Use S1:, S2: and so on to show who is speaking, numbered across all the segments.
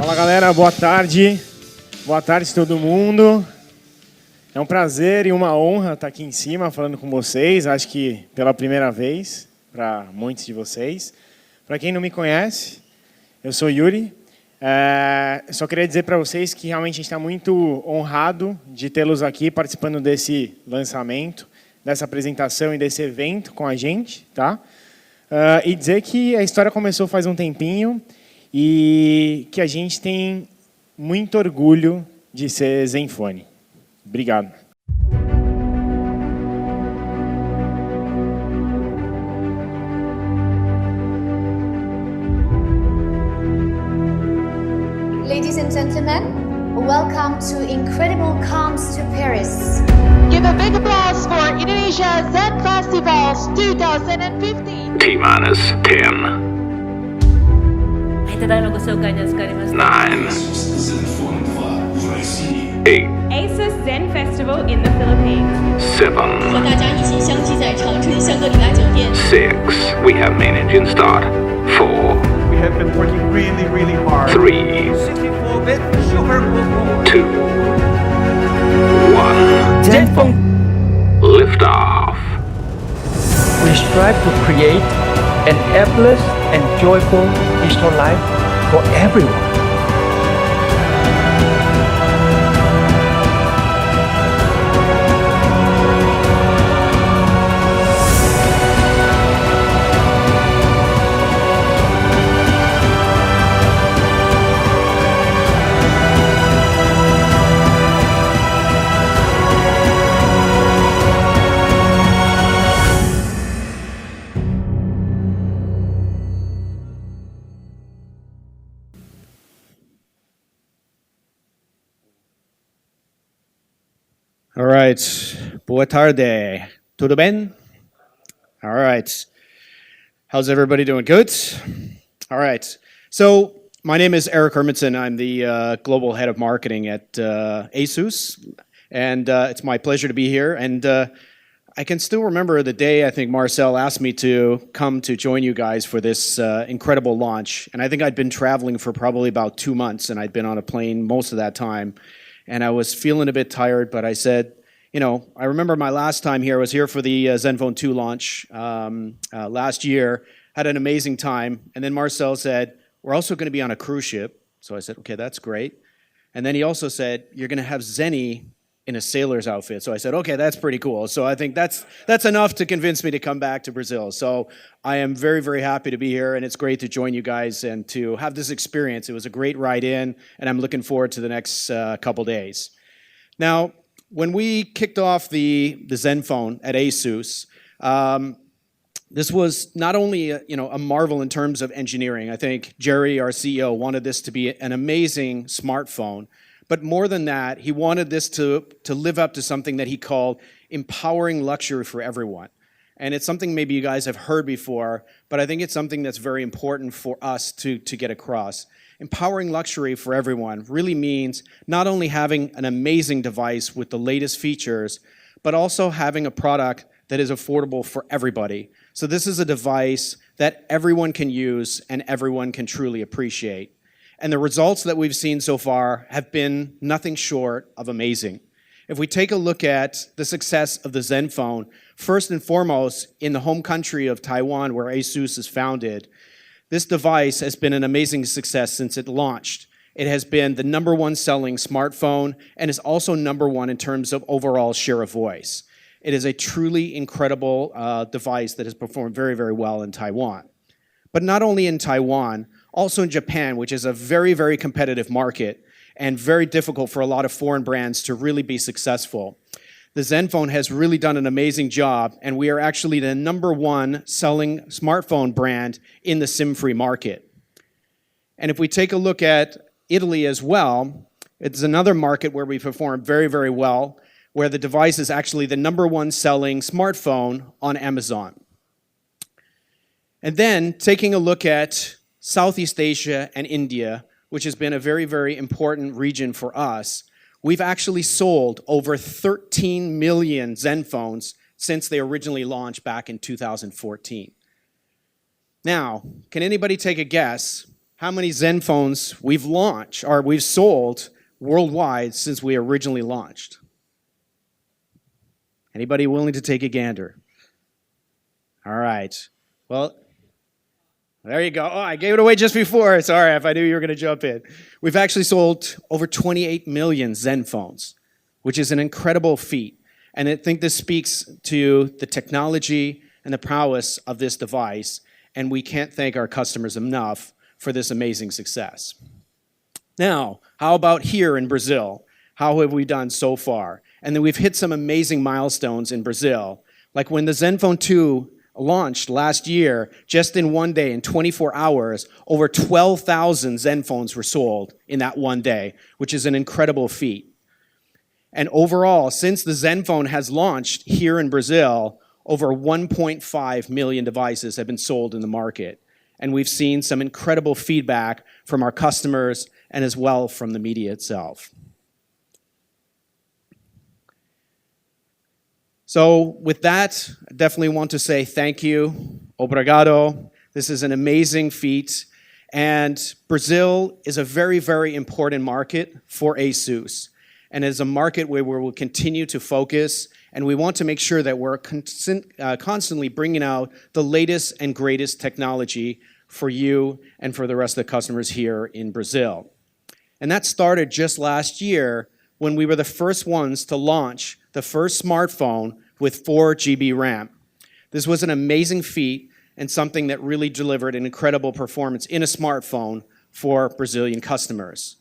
S1: Fala galera, boa tarde. Boa tarde todo mundo. É um prazer e uma honra estar aqui em cima falando com vocês, acho que pela primeira vez, para muitos de vocês. Para quem não me conhece, eu sou Yuri. Só queria dizer para vocês que realmente a gente está muito honrado de tê-los aqui participando desse lançamento, dessa apresentação e desse evento com a gente, tá? E dizer que a história começou faz um tempinho e que a gente tem muito orgulho de ser Zenfone. Obrigado.
S2: Ladies and gentlemen, welcome to Incredible Comes to Paris.
S3: Give a big applause for Indonesia Zen Festivals 2015.
S4: T-minus 10.
S5: ただいまご紹介に預かりました
S4: 9, 8,
S6: ASUS Zen Festival in the Philippines.
S4: 7,
S7: 和大家一起相聚在长春香格里拉酒店。
S4: 6, we have main engine start. 4,
S8: We have been working really, really hard.
S4: 3,
S8: 64-bit super cool.
S4: 2, 1.
S9: Zenfone.
S4: Liftoff.
S9: We strive to create an effortless and joyful digital life for everyone.
S10: All right. Boa tarde. Tudo bem? All right. How's everybody doing? Good? All right. So my name is Eric Hermanson. I'm the global head of marketing at ASUS. And it's my pleasure to be here. And I can still remember the day I think Marcel asked me to come to join you guys for this incredible launch. And I think I'd been traveling for probably about 2 months, and I'd been on a plane most of that time. And I was feeling a bit tired, but I said, you know, I remember my last time here, I was here for the Zenfone 2 launch last year, had an amazing time. And then Marcel said, we're also going to be on a cruise ship. So I said, okay, that's great. And then he also said, you're going to have Zenny in a sailor's outfit. So I said, okay, that's pretty cool. So I think that's enough to convince me to come back to Brazil. So I am very, very happy to be here, and it's great to join you guys and to have this experience. It was a great ride in, and I'm looking forward to the next couple days. Now, when we kicked off the Zenfone at ASUS, this was not only a marvel in terms of engineering. I think Jerry, our CEO, wanted this to be an amazing smartphone. But more than that, he wanted this to live up to something that he called empowering luxury for everyone. And it's something maybe you guys have heard before, but I think it's something that's very important for us to get across. Empowering luxury for everyone really means not only having an amazing device with the latest features, but also having a product that is affordable for everybody. So this is a device that everyone can use and everyone can truly appreciate. And the results that we've seen so far have been nothing short of amazing. If we take a look at the success of the Zenfone, first and foremost, in the home country of Taiwan, where ASUS is founded, this device has been an amazing success since it launched. It has been the #1 selling smartphone and is also #1 in terms of overall share of voice. It is a truly incredible device that has performed very, very well in Taiwan. But not only in Taiwan, also in Japan, which is a very, very competitive market and very difficult for a lot of foreign brands to really be successful. The Zenfone has really done an amazing job, and we are actually the #1 selling smartphone brand in the SIM-free market. And if we take a look at Italy as well, it's another market where we perform very, very well, where the device is actually the #1 selling smartphone on Amazon. And then taking a look at Southeast Asia and India, which has been a very, very important region for us, we've actually sold over 13 million Zenfones since they originally launched back in 2014. Now, can anybody take a guess how many Zenphones we've launched or we've sold worldwide since we originally launched? Anybody willing to take a gander? All right. Well, there you go. Oh, I gave it away just before. Sorry if I knew you were going to jump in. We've actually sold over 28 million Zenphones, which is an incredible feat. And I think this speaks to the technology and the prowess of this device, and we can't thank our customers enough for this amazing success. Now, how about here in Brazil? How have we done so far? And then we've hit some amazing milestones in Brazil, like when the Zenfone 2 launched last year, just in one day, in 24 hours, over 12,000 Zenphones were sold in that one day, which is an incredible feat. And overall, since the Zenfone has launched here in Brazil, over 1.5 million devices have been sold in the market. And we've seen some incredible feedback from our customers and as well from the media itself. So with that, I definitely want to say thank you, obrigado. This is an amazing feat. And Brazil is a very, very important market for ASUS. And it's a market where we will continue to focus, and we want to make sure that we're constantly bringing out the latest and greatest technology for you and for the rest of the customers here in Brazil. And that started just last year when we were the first ones to launch the first smartphone with 4 GB RAM. This was an amazing feat and something that really delivered an incredible performance in a smartphone for Brazilian customers.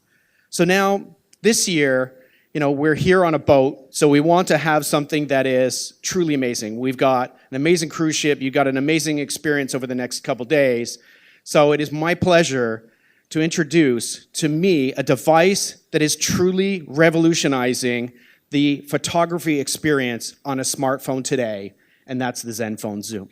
S10: So now, this year, we're here on a boat, so we want to have something that is truly amazing. We've got an amazing cruise ship. You've got an amazing experience over the next couple days. So it is my pleasure to introduce to me a device that is truly revolutionizing the photography experience on a smartphone today, and that's the Zenfone Zoom.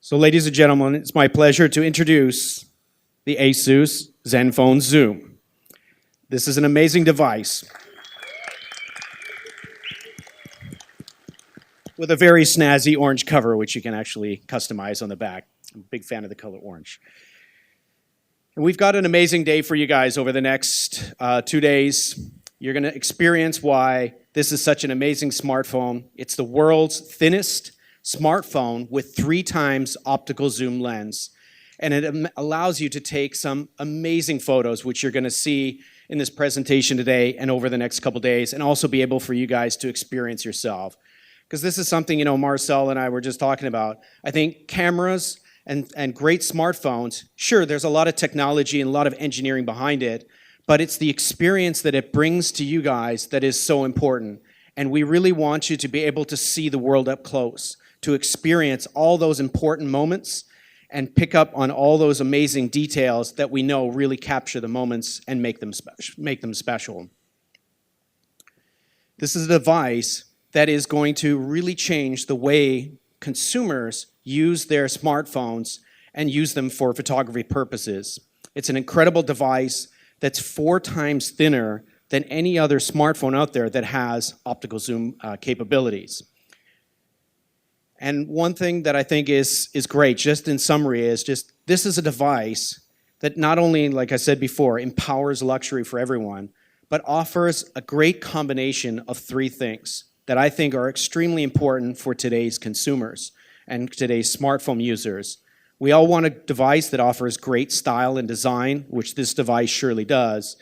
S10: So ladies and gentlemen, it's my pleasure to introduce the ASUS Zenfone Zoom. This is an amazing device with a very snazzy orange cover, which you can actually customize on the back. I'm a big fan of the color orange. And we've got an amazing day for you guys over the next 2 days. You're going to experience why this is such an amazing smartphone. It's the world's thinnest smartphone with 3 times optical zoom lens. And it allows you to take some amazing photos, which you're going to see in this presentation today and over the next couple days, and also be able for you guys to experience yourself. Because this is something, Marcel and I were just talking about. I think cameras and great smartphones, sure, there's a lot of technology and a lot of engineering behind it, but it's the experience that it brings to you guys that is so important. And we really want you to be able to see the world up close, to experience all those important moments and pick up on all those amazing details that we know really capture the moments and make them special. This is a device that is going to really change the way consumers use their smartphones and use them for photography purposes. It's an incredible device that's 4 times thinner than any other smartphone out there that has optical zoom capabilities. And one thing that I think is great, just in summary, is just this is a device that not only, like I said before, empowers luxury for everyone, but offers a great combination of 3 things that I think are extremely important for today's consumers and today's smartphone users. We all want a device that offers great style and design, which this device surely does.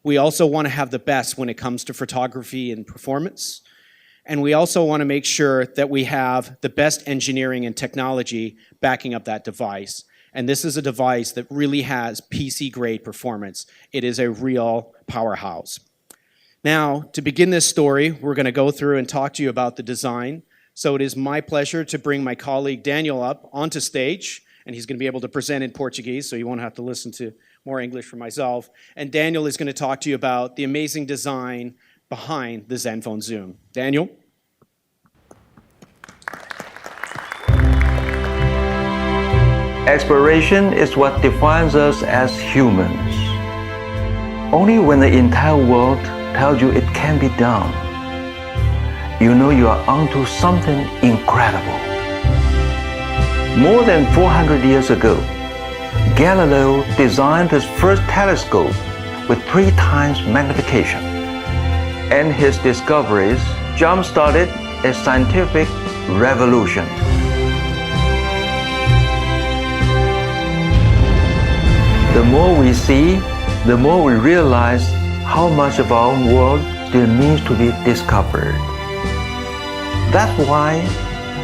S10: We also want to have the best when it comes to photography and performance. And we also want to make sure that we have the best engineering and technology backing up that device. And this is a device that really has PC-grade performance. It is a real powerhouse. Now, to begin this story, we're going to go through and talk to you about the design. So it is my pleasure to bring my colleague Daniel up onto stage, and he's going to be able to present in Portuguese, so you won't have to listen to more English from myself. And Daniel is going to talk to you about the amazing design behind the Zenfone Zoom. Daniel?
S11: Exploration is what defines us as humans. Only when the entire world tells you it can be done, you know you are onto something incredible. More than 400 years ago, Galileo designed his first telescope with 3 times magnification, and his discoveries jump-started a scientific revolution. The more we see, the more we realize how much of our own world still needs to be discovered. That's why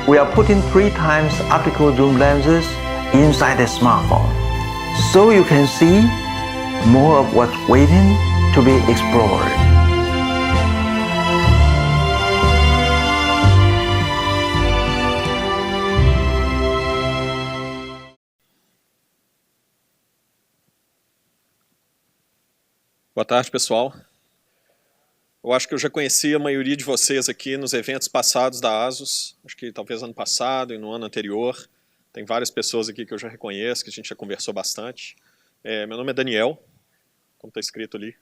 S11: we are putting 3 times optical zoom lenses inside the smartphone, so you can see more of what's waiting to be explored.
S12: Boa tarde, pessoal. Eu acho que eu já conheci a maioria de vocês aqui nos eventos passados da ASUS, acho que talvez ano passado e no ano anterior. Tem várias pessoas aqui que eu já reconheço, que a gente já conversou bastante. Meu nome é Daniel, como está escrito ali,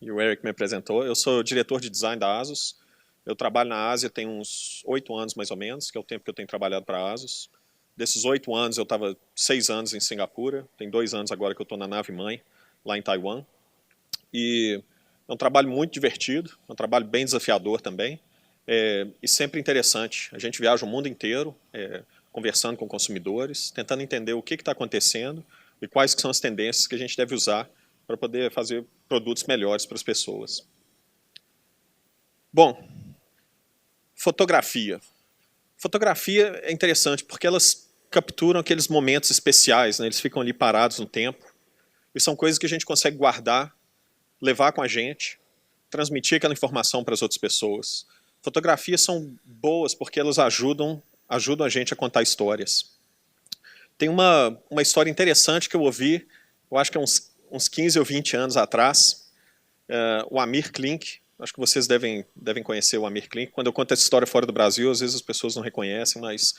S12: e o Eric me apresentou. Eu sou diretor de design da ASUS. Eu trabalho na Ásia tem uns 8 anos mais ou menos, que é o tempo que eu tenho trabalhado para a ASUS. Desses 8 anos eu estava 6 anos em Singapura, tem 2 anos agora que eu estou na nave-mãe, lá em Taiwan. E é um trabalho muito divertido, é um trabalho bem desafiador também, e sempre interessante. A gente viaja o mundo inteiro, conversando com consumidores, tentando entender o que está acontecendo e quais que são as tendências que a gente deve usar para poder fazer produtos melhores para as pessoas. Bom, fotografia. Fotografia é interessante porque elas capturam aqueles momentos especiais, né? Eles ficam ali parados no tempo, e são coisas que a gente consegue guardar, levar com a gente, transmitir aquela informação para as outras pessoas. Fotografias são boas porque elas ajudam a gente a contar histórias. Tem uma história interessante que eu ouvi, eu acho que é uns 15 ou 20 anos atrás, o Amir Klink, acho que vocês devem conhecer o Amir Klink. Quando eu conto essa história fora do Brasil, às vezes as pessoas não reconhecem, mas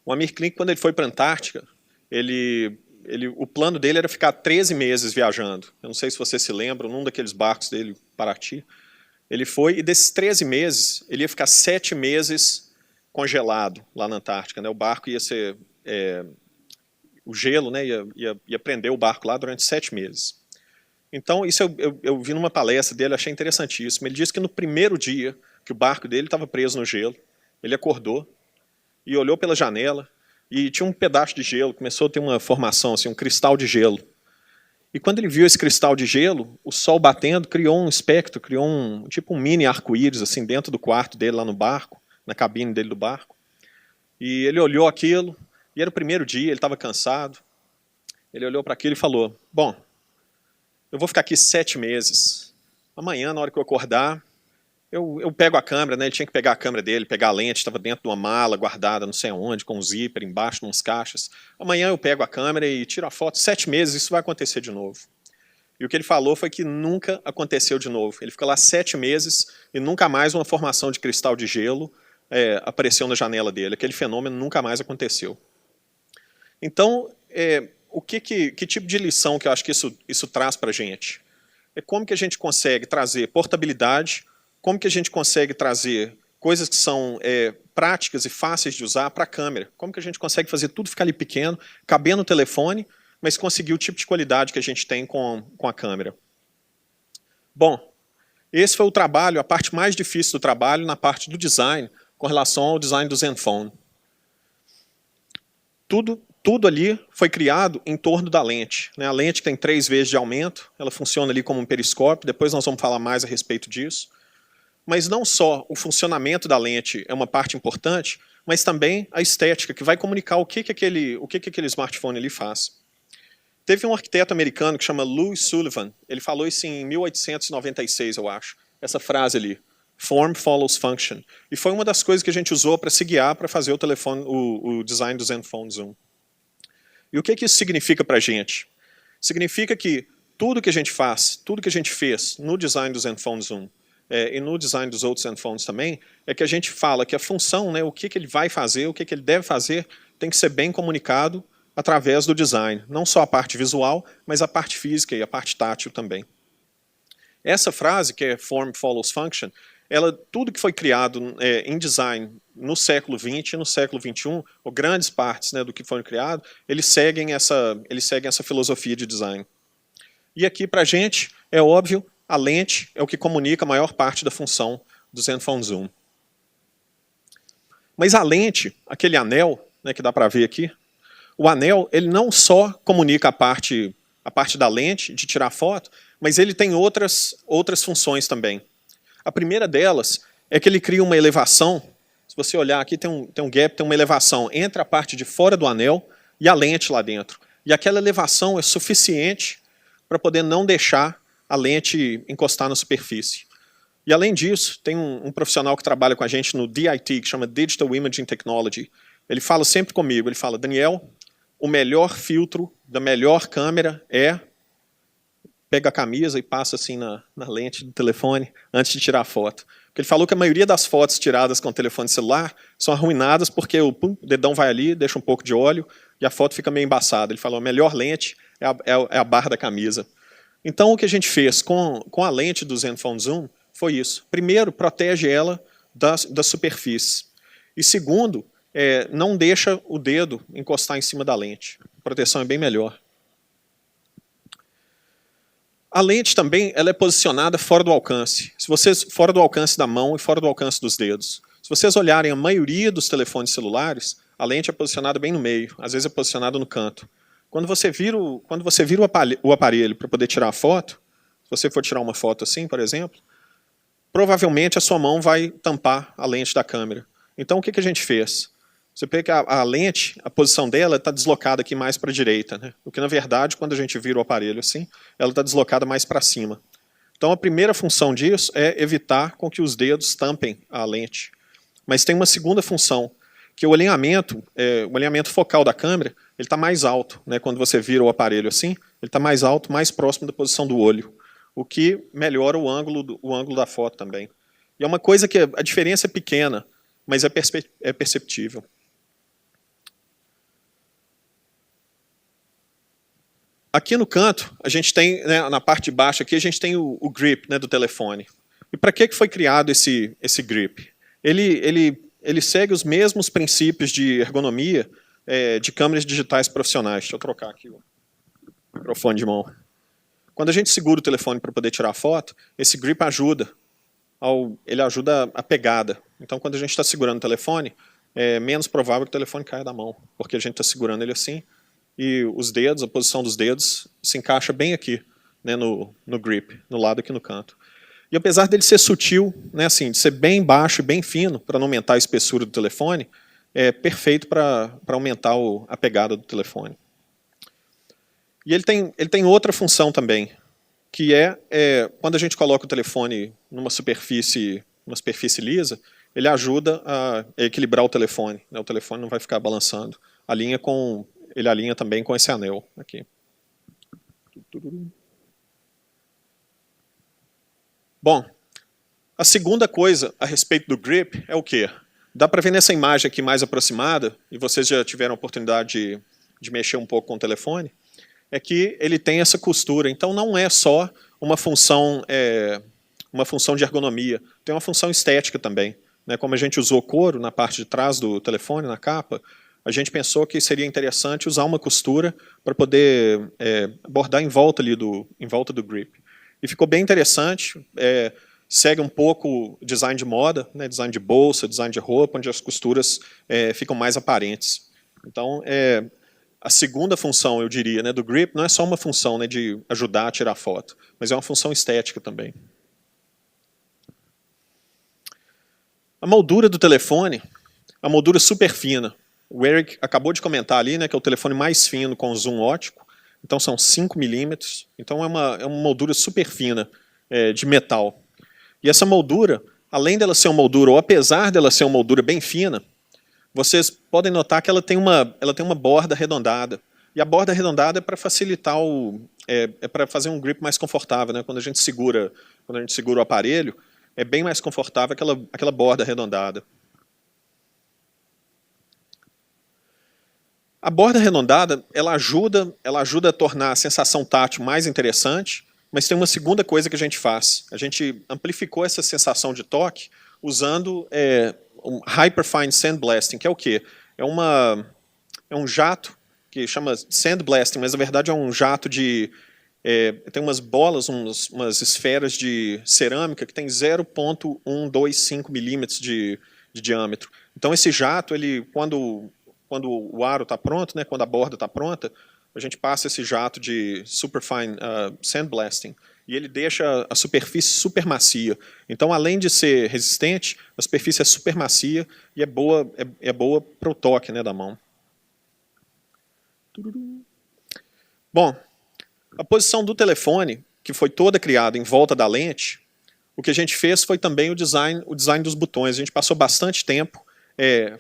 S12: o Amir Klink, quando ele foi para a Antártica, o plano dele era ficar 13 meses viajando. Eu não sei se vocês se lembram, num daqueles barcos dele, Paraty. Ele foi, e desses 13 meses, ele ia ficar 7 meses congelado lá na Antártica, né? O barco ia ser... o gelo, né, ia prender o barco lá durante 7 meses. Então, isso eu vi numa palestra dele, achei interessantíssimo. Ele disse que no primeiro dia que o barco dele estava preso no gelo, ele acordou e olhou pela janela, e tinha um pedaço de gelo, começou a ter uma formação, assim, um cristal de gelo. E quando ele viu esse cristal de gelo, o sol batendo criou um espectro, criou tipo um mini arco-íris assim, dentro do quarto dele, lá no barco, na cabine dele do barco. E ele olhou aquilo, e era o primeiro dia, ele estava cansado. Ele olhou para aquilo e falou, bom, eu vou ficar aqui 7 meses. Amanhã, na hora que eu acordar, eu pego a câmera, né? Ele tinha que pegar a câmera dele, pegar a lente, estava dentro de uma mala guardada, não sei aonde, com um zíper embaixo, de umas caixas. Amanhã eu pego a câmera e tiro a foto. 7 meses, isso vai acontecer de novo. E o que ele falou foi que nunca aconteceu de novo. Ele ficou lá 7 meses e nunca mais uma formação de cristal de gelo apareceu na janela dele. Aquele fenômeno nunca mais aconteceu. Então, que tipo de lição que eu acho que isso traz para a gente? É como que a gente consegue trazer portabilidade, como que a gente consegue trazer coisas que são práticas e fáceis de usar para a câmera. Como que a gente consegue fazer tudo ficar ali pequeno, caber no telefone, mas conseguir o tipo de qualidade que a gente tem com a câmera. Bom, esse foi o trabalho, a parte mais difícil do trabalho na parte do design, com relação ao design do Zenfone. Tudo ali foi criado em torno da lente, né? A lente tem 3 vezes de aumento, ela funciona ali como um periscópio, depois nós vamos falar mais a respeito disso. Mas não só o funcionamento da lente é uma parte importante, mas também a estética, que vai comunicar o que aquele smartphone ali faz. Teve um arquiteto americano que chama Louis Sullivan, ele falou isso em 1896, eu acho, essa frase ali, form follows function, e foi uma das coisas que a gente usou para se guiar para fazer o design do Zenfone Zoom. E o que isso significa para a gente? Significa que tudo que a gente faz, tudo que a gente fez no design do Zenfone Zoom e no design dos outros Zenfones também, é que a gente fala que a função, né, o que ele vai fazer, o que ele deve fazer, tem que ser bem comunicado através do design. Não só a parte visual, mas a parte física e a parte tátil também. Essa frase, que é form follows function, tudo que foi criado em design no século XX e no século XXI, ou grandes partes, né, do que foi criado, eles seguem essa filosofia de design. E aqui, para a gente, é óbvio, a lente é o que comunica a maior parte da função do Zenfone Zoom. Mas a lente, aquele anel, né, que dá para ver aqui, o anel ele não só comunica a parte da lente, de tirar foto, mas ele tem outras funções também. A primeira delas é que ele cria uma elevação. Se você olhar aqui, tem um gap, tem uma elevação entre a parte de fora do anel e a lente lá dentro. E aquela elevação é suficiente para poder não deixar a lente encostar na superfície. E além disso, tem um profissional que trabalha com a gente no DIT, que chama Digital Imaging Technology. Ele fala sempre comigo, ele fala, Daniel, o melhor filtro da melhor câmera é... Pega a camisa e passa assim na lente do telefone antes de tirar a foto. Porque ele falou que a maioria das fotos tiradas com o telefone celular são arruinadas porque o dedão vai ali, deixa um pouco de óleo e a foto fica meio embaçada. Ele falou, a melhor lente é a barra da camisa. Então o que a gente fez com a lente do Zenfone Zoom foi isso. Primeiro, protege ela da superfície. E segundo, não deixa o dedo encostar em cima da lente. A proteção é bem melhor. A lente também ela é posicionada fora do alcance. Fora do alcance da mão e fora do alcance dos dedos. Se vocês olharem a maioria dos telefones celulares, a lente é posicionada bem no meio, às vezes é posicionada no canto. Quando você vira o aparelho para poder tirar a foto, se você for tirar uma foto assim, por exemplo, provavelmente a sua mão vai tampar a lente da câmera. Então o que a gente fez? Você vê que a lente, a posição dela está deslocada aqui mais para a direita, né? O que, na verdade, quando a gente vira o aparelho assim, ela está deslocada mais para cima. Então, a primeira função disso é evitar com que os dedos tampem a lente. Mas tem uma segunda função, que o alinhamento focal da câmera ele está mais alto. Né? Quando você vira o aparelho assim, ele está mais alto, mais próximo da posição do olho, o que melhora o ângulo da foto também. E é uma coisa que a diferença é pequena, mas é perceptível. Aqui no canto, a gente tem, né, na parte de baixo aqui, a gente tem o grip, né, do telefone. E para que foi criado esse grip? Ele segue os mesmos princípios de ergonomia de câmeras digitais profissionais. Deixa eu trocar aqui o microfone de mão. Quando a gente segura o telefone para poder tirar foto, esse grip ajuda a pegada. Então, quando a gente está segurando o telefone, é menos provável que o telefone caia da mão, porque a gente está segurando ele assim, e os dedos, a posição dos dedos, se encaixa bem aqui, né, no grip, no lado aqui no canto. E apesar dele ser sutil, né, assim, de ser bem baixo e bem fino, para não aumentar a espessura do telefone, é perfeito para aumentar a pegada do telefone. E ele tem outra função também, que quando a gente coloca o telefone numa superfície lisa, ele ajuda a equilibrar o telefone. Né, o telefone não vai ficar balançando. Ele alinha também com esse anel aqui. Bom, a segunda coisa a respeito do grip é o quê? Dá para ver nessa imagem aqui mais aproximada, e vocês já tiveram a oportunidade de mexer um pouco com o telefone, é que ele tem essa costura. Então não é só uma função de ergonomia, tem uma função estética também. Né? Como a gente usou couro na parte de trás do telefone, na capa, a gente pensou que seria interessante usar uma costura para poder bordar em volta do grip. E ficou bem interessante, segue um pouco o design de moda, né, design de bolsa, design de roupa, onde as costuras ficam mais aparentes. Então, a segunda função, eu diria, né, do grip, não é só uma função, né, de ajudar a tirar foto, mas é uma função estética também. A moldura do telefone, a moldura super fina. O Eric acabou de comentar ali, né, que é o telefone mais fino com zoom ótico. então são 5 milímetros, então é uma moldura super fina de metal. E essa moldura, além dela ser uma moldura, ou apesar dela ser uma moldura bem fina, vocês podem notar que ela tem uma borda arredondada. E a borda arredondada é para facilitar para fazer um grip mais confortável, né? Quando a gente segura o aparelho, é bem mais confortável aquela borda arredondada. A borda arredondada, ela ajuda a tornar a sensação tátil mais interessante, mas tem uma segunda coisa que a gente faz. A gente amplificou essa sensação de toque usando um Hyperfine Sandblasting, que é o quê? É um jato que chama Sandblasting, mas na verdade é um jato tem umas bolas, umas esferas de cerâmica que tem 0,125 milímetros de diâmetro. Então esse jato, quando o aro está pronto, né, quando a borda está pronta, a gente passa esse jato de Superfine Sandblasting e ele deixa a superfície super macia. Então, além de ser resistente, a superfície é super macia e é boa para o toque, né, da mão. Bom, a posição do telefone, que foi toda criada em volta da lente, o que a gente fez foi também o design dos botões. A gente passou bastante tempo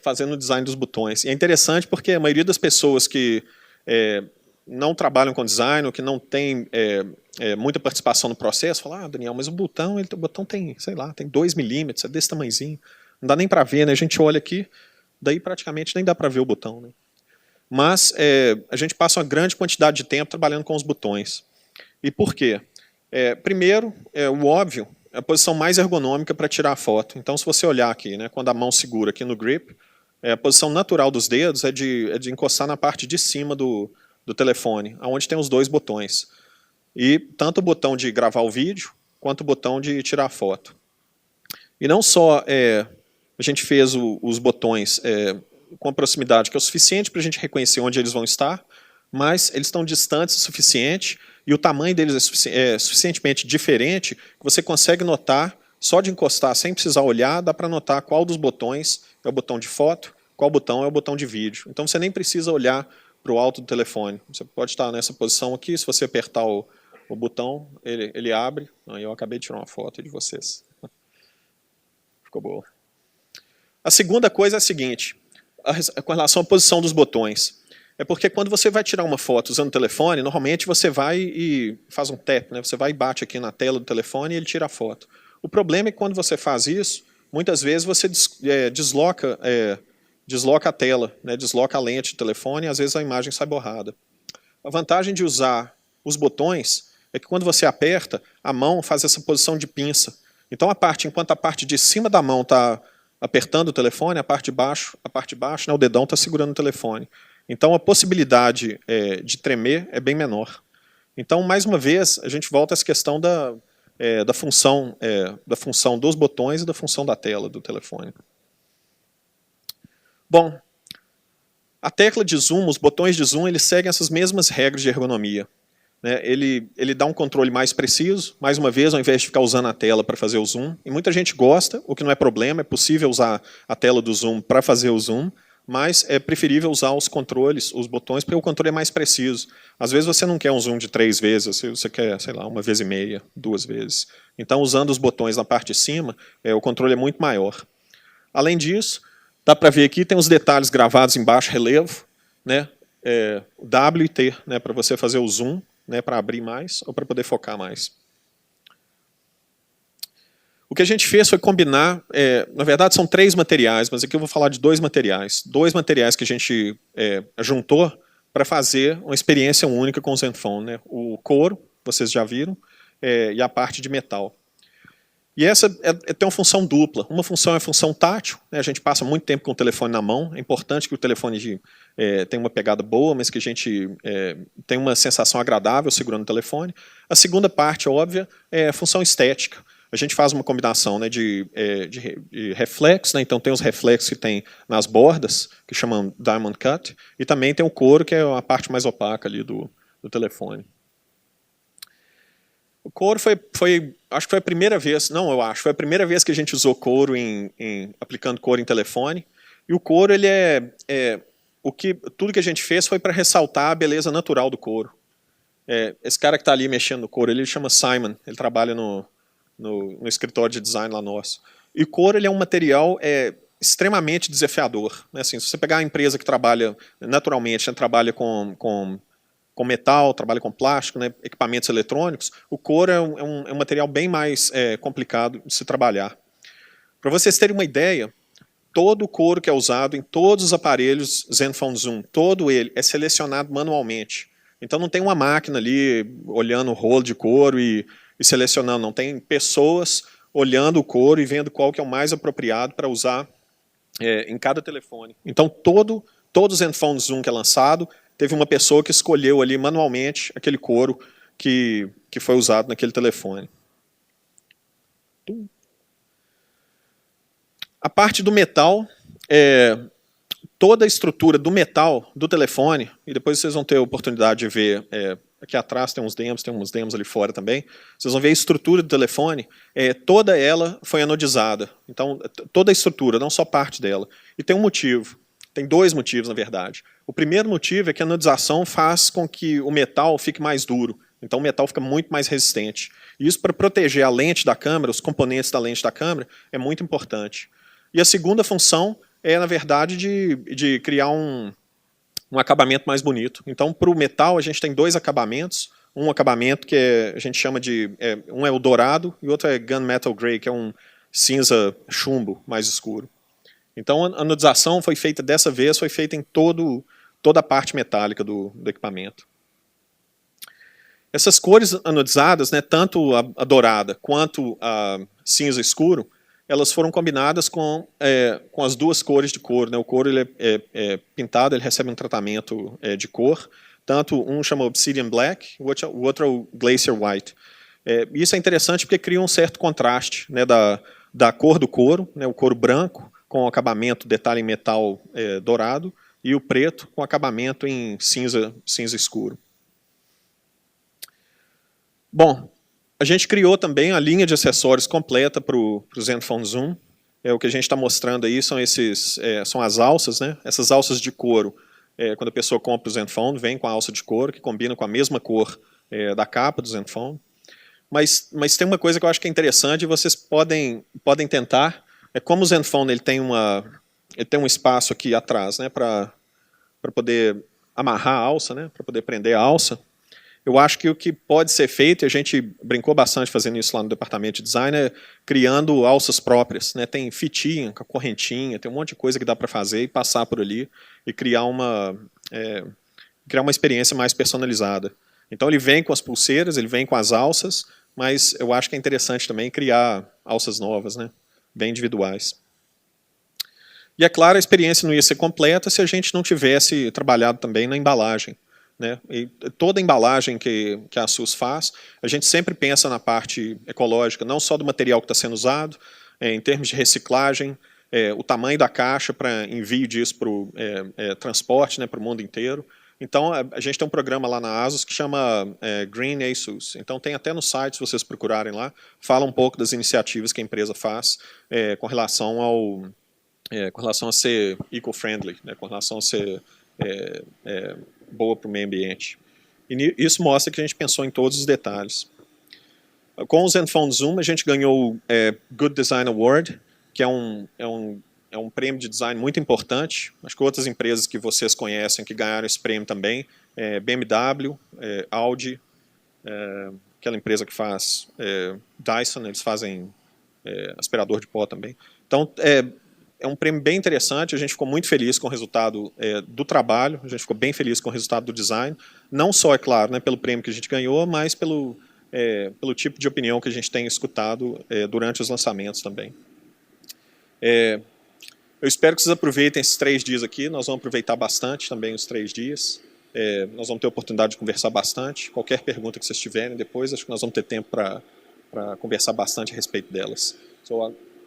S12: fazendo o design dos botões. E é interessante porque a maioria das pessoas que não trabalham com design, ou que não tem muita participação no processo, falam, Daniel, mas o botão tem, sei lá, tem 2 milímetros, é desse tamanhozinho. Não dá nem para ver, né? A gente olha aqui, daí praticamente nem dá para ver o botão, né? Mas a gente passa uma grande quantidade de tempo trabalhando com os botões. E por quê? Primeiro, o óbvio, é a posição mais ergonômica para tirar a foto. Então, se você olhar aqui, né, quando a mão segura aqui no grip, a posição natural dos dedos é de encostar na parte de cima do telefone, onde tem os 2 botões. E tanto o botão de gravar o vídeo, quanto o botão de tirar a foto. E não só a gente fez os botões com a proximidade que é o suficiente para a gente reconhecer onde eles vão estar, mas eles estão distantes o suficiente e o tamanho deles é suficientemente diferente que você consegue notar, só de encostar, sem precisar olhar, dá para notar qual dos botões é o botão de foto, qual botão é o botão de vídeo. Então você nem precisa olhar para o alto do telefone. Você pode estar nessa posição aqui, se você apertar o botão, ele abre. Eu acabei de tirar uma foto de vocês. Ficou boa. A segunda coisa é a seguinte, com relação à posição dos botões. É porque quando você vai tirar uma foto usando o telefone, normalmente você vai e faz um tap, né? Você vai e bate aqui na tela do telefone e ele tira a foto. O problema é que quando você faz isso, muitas vezes você desloca a tela, né? Desloca a lente do telefone e às vezes a imagem sai borrada. A vantagem de usar os botões é que quando você aperta, a mão faz essa posição de pinça. Então enquanto a parte de cima da mão está apertando o telefone, a parte de baixo, né, o dedão está segurando o telefone. Então a possibilidade de tremer é bem menor. Então, mais uma vez, a gente volta a essa questão da função dos botões e da função da tela do telefone. Bom, a tecla de zoom, os botões de zoom, eles seguem essas mesmas regras de ergonomia. Né? Ele dá um controle mais preciso, mais uma vez, ao invés de ficar usando a tela para fazer o zoom. E muita gente gosta, o que não é problema, é possível usar a tela do zoom para fazer o zoom, mas é preferível usar os controles, os botões, porque o controle é mais preciso. Às vezes você não quer um zoom de 3 vezes, você quer, sei lá, 1 vez e meia, 2 vezes. Então, usando os botões na parte de cima, o controle é muito maior. Além disso, dá para ver aqui, tem os detalhes gravados em baixo relevo, né? W e T, né, para você fazer o zoom, né, para abrir mais ou para poder focar mais. O que a gente fez foi combinar, na verdade são 3 materiais, mas aqui eu vou falar de 2 materiais. 2 materiais que a gente juntou para fazer uma experiência única com o Zenfone, né? O couro, vocês já viram, e a parte de metal. E essa tem uma função dupla. Uma função é a função tátil, né? A gente passa muito tempo com o telefone na mão, é importante que o telefone tenha uma pegada boa, mas que a gente tenha uma sensação agradável segurando o telefone. A segunda parte, óbvia, é a função estética. A gente faz uma combinação, né, de reflexos, né? Então tem os reflexos que tem nas bordas, que chamam Diamond Cut, e também tem o couro, que é a parte mais opaca ali do telefone. O couro acho que foi a primeira vez, foi a primeira vez que a gente usou couro aplicando couro em telefone. E o couro, ele tudo que a gente fez foi para ressaltar a beleza natural do couro. Esse cara que está ali mexendo no couro, ele chama Simon, ele trabalha no escritório de design lá nosso. E o couro ele é um material extremamente desafiador. Né? Assim, se você pegar uma empresa que trabalha naturalmente, né, trabalha com metal, trabalha com plástico, né, equipamentos eletrônicos, o couro é um material bem mais complicado de se trabalhar. Para vocês terem uma ideia, todo o couro que é usado em todos os aparelhos Zenfone Zoom, todo ele é selecionado manualmente. Então não tem uma máquina ali olhando o rolo de couro e selecionando, não. Tem pessoas olhando o couro e vendo qual que é o mais apropriado para usar em cada telefone. Então todo o Zenfone Zoom que é lançado, teve uma pessoa que escolheu ali manualmente aquele couro que foi usado naquele telefone. A parte do metal, toda a estrutura do metal do telefone, e depois vocês vão ter a oportunidade de ver, aqui atrás tem uns demos ali fora também, vocês vão ver a estrutura do telefone, toda ela foi anodizada. Então, toda a estrutura, não só parte dela. E tem um motivo, tem dois motivos, na verdade. O primeiro motivo é que a anodização faz com que o metal fique mais duro. Então o metal fica muito mais resistente. E isso, para proteger a lente da câmera, os componentes da lente da câmera, é muito importante. E a segunda função é, na verdade, de criar um acabamento mais bonito. Então, para o metal, a gente tem dois acabamentos. Um acabamento que a gente chama de... um é o dourado e o outro é gunmetal gray, que é um cinza chumbo mais escuro. Então, a anodização foi feita dessa vez, foi feita em toda a parte metálica do equipamento. Essas cores anodizadas, né, tanto a dourada quanto a cinza escuro, elas foram combinadas com as duas cores de couro. Né? O couro ele é pintado, ele recebe um tratamento de cor. Tanto um chama Obsidian Black, o outro é o Glacier White. Isso é interessante porque cria um certo contraste, né, da cor do couro, né, o couro branco, com acabamento, detalhe em metal dourado, e o preto com acabamento em cinza escuro. Bom, a gente criou também a linha de acessórios completa para o Zenfone Zoom. O que a gente está mostrando aí são as alças, né? Essas alças de couro, quando a pessoa compra o Zenfone, vem com a alça de couro, que combina com a mesma cor da capa do Zenfone. Mas tem uma coisa que eu acho que é interessante e vocês podem tentar. Como o Zenfone ele tem um espaço aqui atrás, né, para poder amarrar a alça, né, para poder prender a alça, eu acho que o que pode ser feito, e a gente brincou bastante fazendo isso lá no departamento de design, é criando alças próprias. Né, tem fitinha, correntinha, tem um monte de coisa que dá para fazer e passar por ali e criar uma experiência mais personalizada. Então ele vem com as pulseiras, ele vem com as alças, mas eu acho que é interessante também criar alças novas, né, bem individuais. E é claro, a experiência não ia ser completa se a gente não tivesse trabalhado também na embalagem. Né? E toda a embalagem que a ASUS faz, a gente sempre pensa na parte ecológica, não só do material que está sendo usado, em termos de reciclagem, o tamanho da caixa para envio disso para o transporte, né, para o mundo inteiro. Então, a gente tem um programa lá na ASUS que chama Green ASUS. Então, tem até no site, se vocês procurarem lá, fala um pouco das iniciativas que a empresa faz com relação a ser eco-friendly, né, com relação a ser boa para o meio ambiente. E isso mostra que a gente pensou em todos os detalhes. Com o Zenfone Zoom, a gente ganhou o Good Design Award, que é um prêmio de design muito importante. Acho que outras empresas que vocês conhecem que ganharam esse prêmio também, BMW, Audi, aquela empresa que faz Dyson, eles fazem aspirador de pó também. Então, é um prêmio bem interessante, a gente ficou muito feliz com o resultado do trabalho, a gente ficou bem feliz com o resultado do design, não só, é claro, né, pelo prêmio que a gente ganhou, mas pelo tipo de opinião que a gente tem escutado durante os lançamentos também. Eu espero que vocês aproveitem esses 3 dias aqui, nós vamos aproveitar bastante também os 3 dias, nós vamos ter a oportunidade de conversar bastante, qualquer pergunta que vocês tiverem depois, acho que nós vamos ter tempo para conversar bastante a respeito delas.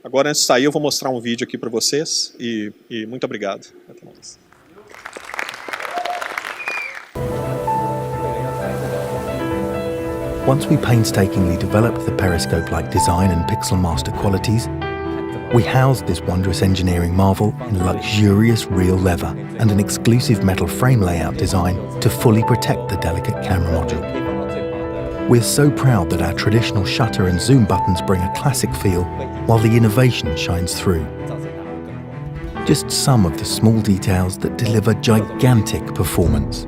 S12: Agora, antes de sair, eu vou mostrar um vídeo aqui para vocês e muito obrigado. Até mais.
S13: Once we painstakingly developed the periscope-like design and pixel master qualities, we housed this wondrous engineering marvel in luxurious real leather and an exclusive metal frame layout design to fully protect the delicate camera module. We're so proud that our traditional shutter and zoom buttons bring a classic feel, while the innovation shines through. Just some of the small details that deliver gigantic performance.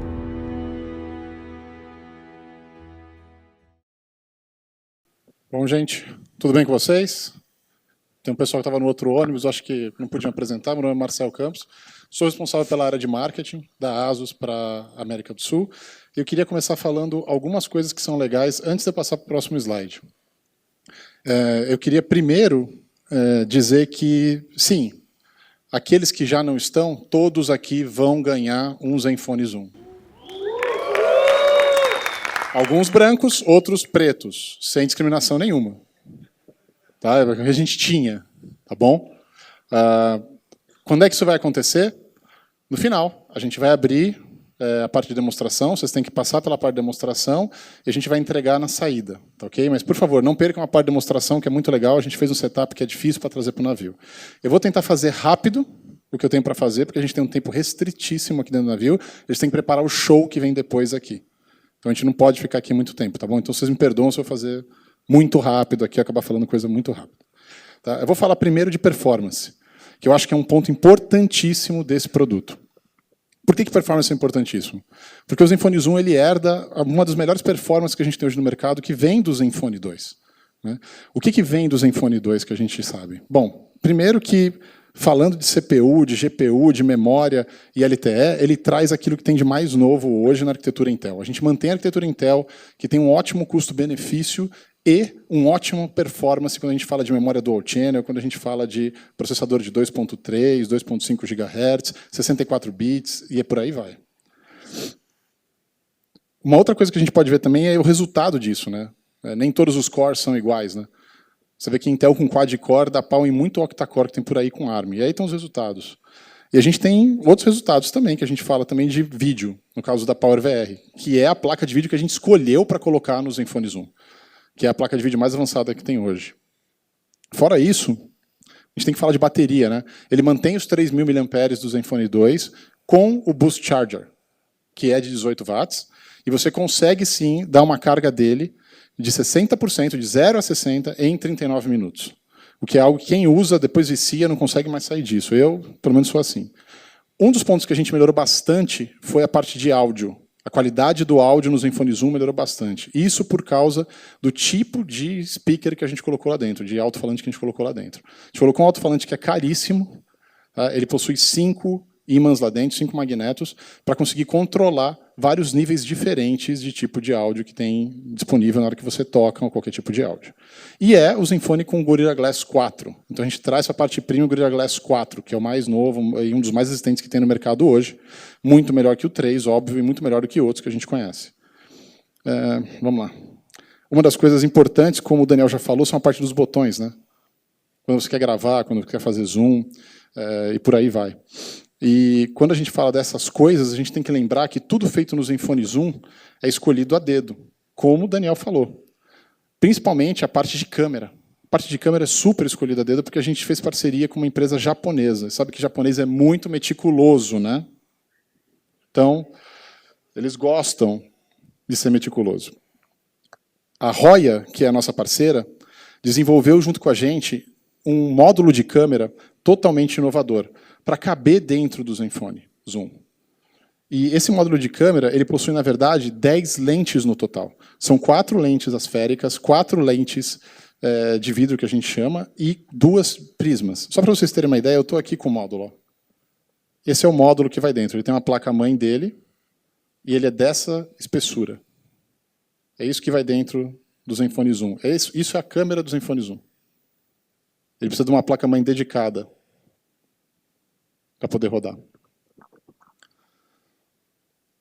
S14: Bom, gente, tudo bem com vocês? Tem um pessoal que estava no outro ônibus, acho que não podia me apresentar. Meu nome é Marcel Campos, sou responsável pela área de marketing da ASUS para a América do Sul. Eu queria começar falando algumas coisas que são legais antes de eu passar para o próximo slide. Eu queria primeiro dizer que, sim, aqueles que já não estão, todos aqui vão ganhar um Zenfone Zoom. Alguns brancos, outros pretos, sem discriminação nenhuma. Tá? É o que a gente tinha, tá bom? Quando é que isso vai acontecer? No final, a gente vai abrir a parte de demonstração, vocês têm que passar pela parte de demonstração e a gente vai entregar na saída, tá ok? Mas, por favor, não percam a parte de demonstração, que é muito legal, a gente fez um setup que é difícil para trazer para o navio. Eu vou tentar fazer rápido o que eu tenho para fazer, porque a gente tem um tempo restritíssimo aqui dentro do navio, eles têm que preparar o show que vem depois aqui. Então a gente não pode ficar aqui muito tempo, tá bom? Então vocês me perdoam se eu fazer muito rápido aqui, acabar falando coisa muito rápida. Tá? Eu vou falar primeiro de performance, que eu acho que é um ponto importantíssimo desse produto. Por que performance é importantíssimo? Porque o Zenfone Zoom ele herda uma das melhores performances que a gente tem hoje no mercado, que vem do Zenfone 2. Né? O que vem do Zenfone 2 que a gente sabe? Bom, primeiro que, falando de CPU, de GPU, de memória e LTE, ele traz aquilo que tem de mais novo hoje na arquitetura Intel. A gente mantém a arquitetura Intel, que tem um ótimo custo-benefício e um ótimo performance quando a gente fala de memória dual channel, quando a gente fala de processador de 2.3, 2.5 GHz, 64 bits, e por aí vai. Uma outra coisa que a gente pode ver também é o resultado disso. Né? Nem todos os cores são iguais. Né? Você vê que Intel com quad-core dá pau em muito octa-core que tem por aí com ARM. E aí estão os resultados. E a gente tem outros resultados também, que a gente fala também de vídeo, no caso da PowerVR, que é a placa de vídeo que a gente escolheu para colocar no Zenfone Zoom, que é a placa de vídeo mais avançada que tem hoje. Fora isso, a gente tem que falar de bateria. Né? Ele mantém os 3.000 mAh do Zenfone 2 com o Boost Charger, que é de 18 watts, e você consegue sim dar uma carga dele de 60%, de 0 a 60, em 39 minutos. O que é algo que quem usa, depois vicia, não consegue mais sair disso. Eu, pelo menos, sou assim. Um dos pontos que a gente melhorou bastante foi a parte de áudio. A qualidade do áudio no Zenfone Zoom melhorou bastante. Isso por causa do tipo de speaker que a gente colocou lá dentro, de alto-falante que a gente colocou lá dentro. A gente colocou um alto-falante que é caríssimo. Tá? Ele possui 5 ímãs lá dentro, 5 magnetos, para conseguir controlar vários níveis diferentes de tipo de áudio que tem disponível na hora que você toca ou qualquer tipo de áudio. E é o Zenfone com o Gorilla Glass 4. Então a gente traz para a parte premium o Gorilla Glass 4, que é o mais novo e um dos mais resistentes que tem no mercado hoje. Muito melhor que o 3, óbvio, e muito melhor do que outros que a gente conhece. Vamos lá. Uma das coisas importantes, como o Daniel já falou, são a parte dos botões. Né? Quando você quer gravar, quando você quer fazer zoom, e por aí vai. E quando a gente fala dessas coisas, a gente tem que lembrar que tudo feito no Zenfone Zoom é escolhido a dedo, como o Daniel falou. Principalmente a parte de câmera. A parte de câmera é super escolhida a dedo porque a gente fez parceria com uma empresa japonesa. Sabe que japonês é muito meticuloso, né? Então, eles gostam de ser meticuloso. A Roya, que é a nossa parceira, desenvolveu junto com a gente um módulo de câmera totalmente inovador, para caber dentro do Zenfone Zoom. E esse módulo de câmera, ele possui, na verdade, 10 lentes no total. São 4 lentes asféricas, 4 lentes de vidro, que a gente chama, e 2 prismas. Só para vocês terem uma ideia, eu estou aqui com o módulo. Ó. Esse é o módulo que vai dentro. Ele tem uma placa-mãe dele, e ele é dessa espessura. É isso que vai dentro do Zenfone Zoom. Isso é a câmera do Zenfone Zoom. Ele precisa de uma placa-mãe dedicada para poder rodar.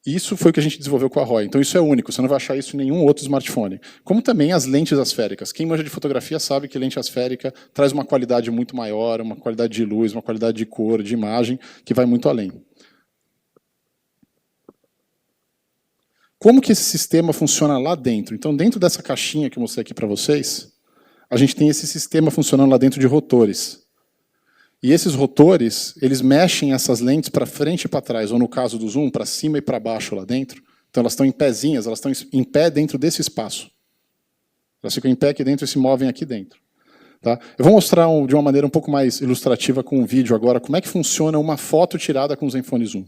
S14: Isso foi o que a gente desenvolveu com a Roya. Então isso é único, você não vai achar isso em nenhum outro smartphone. Como também as lentes asféricas. Quem manja de fotografia sabe que lente asférica traz uma qualidade muito maior, uma qualidade de luz, uma qualidade de cor, de imagem, que vai muito além. Como que esse sistema funciona lá dentro? Então, dentro dessa caixinha que eu mostrei aqui para vocês, a gente tem esse sistema funcionando lá dentro de rotores. E esses rotores, eles mexem essas lentes para frente e para trás, ou no caso do zoom, para cima e para baixo lá dentro. Então elas estão em pezinhas, elas estão em pé dentro desse espaço. Elas ficam em pé aqui dentro e se movem aqui dentro. Tá? Eu vou mostrar de uma maneira um pouco mais ilustrativa com um vídeo agora como é que funciona uma foto tirada com o Zenfone Zoom.